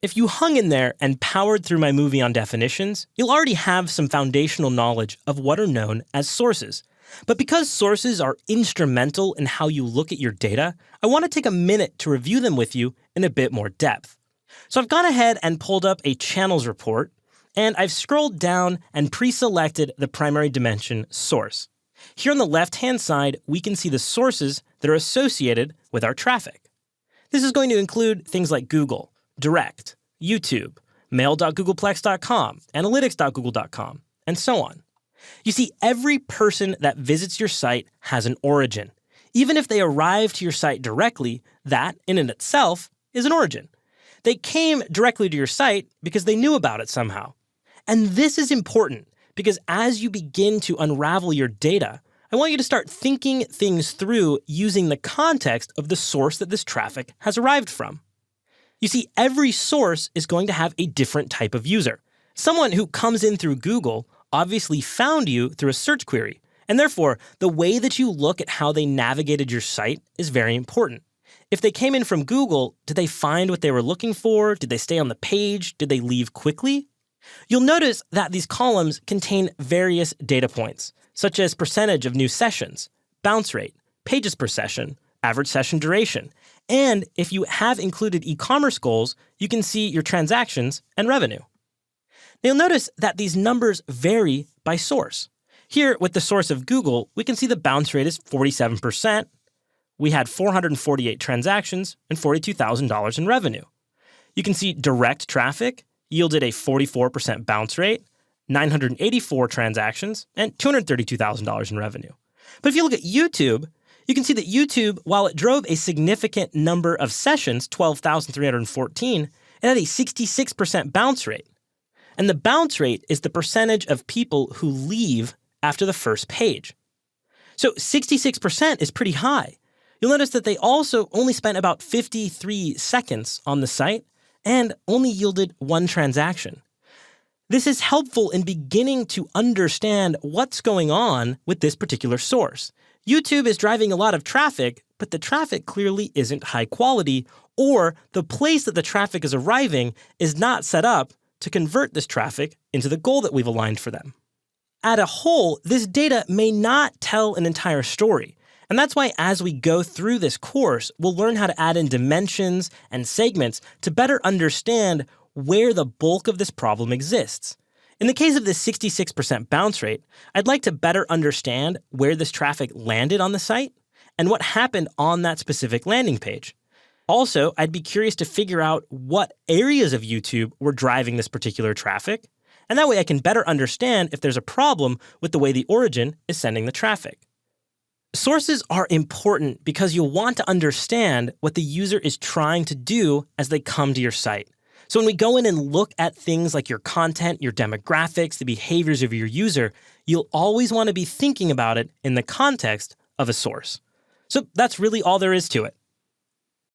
If you hung in there and powered through my movie on definitions, you'll already have some foundational knowledge of what are known as sources. But because sources are instrumental in how you look at your data, I want to take a minute to review them with you in a bit more depth. So I've gone ahead and pulled up a channels report, and I've scrolled down and pre-selected the primary dimension source. Here on the left-hand side, we can see the sources that are associated with our traffic. This is going to include things like Google, Direct, YouTube, mail.googleplex.com, analytics.google.com, and so on. You see, every person that visits your site has an origin. Even if they arrive to your site directly, that, in and itself, is an origin. They came directly to your site because they knew about it somehow. And this is important because as you begin to unravel your data, I want you to start thinking things through using the context of the source that this traffic has arrived from. You see, every source is going to have a different type of user. Someone who comes in through Google obviously found you through a search query, and therefore, the way that you look at how they navigated your site is very important. If they came in from Google, did they find what they were looking for? Did they stay on the page? Did they leave quickly? You'll notice that these columns contain various data points, such as percentage of new sessions, bounce rate, pages per session, average session duration, and if you have included e-commerce goals, you can see your transactions and revenue. Now you'll notice that these numbers vary by source. Here, with the source of Google, we can see the bounce rate is 47%. We had 448 transactions and $42,000 in revenue. You can see direct traffic yielded a 44% bounce rate, 984 transactions, and $232,000 in revenue. But if you look at YouTube, you can see that YouTube, while it drove a significant number of sessions, 12,314, it had a 66% bounce rate. And the bounce rate is the percentage of people who leave after the first page. So 66% is pretty high. You'll notice that they also only spent about 53 seconds on the site and only yielded one transaction. This is helpful in beginning to understand what's going on with this particular source. YouTube is driving a lot of traffic, but the traffic clearly isn't high quality, or the place that the traffic is arriving is not set up to convert this traffic into the goal that we've aligned for them. At a whole, this data may not tell an entire story. And that's why as we go through this course, we'll learn how to add in dimensions and segments to better understand where the bulk of this problem exists. In the case of this 66% bounce rate, I'd like to better understand where this traffic landed on the site and what happened on that specific landing page. Also, I'd be curious to figure out what areas of YouTube were driving this particular traffic, and that way I can better understand if there's a problem with the way the origin is sending the traffic. Sources are important because you'll want to understand what the user is trying to do as they come to your site. So when we go in and look at things like your content, your demographics, the behaviors of your user, you'll always want to be thinking about it in the context of a source. So that's really all there is to it.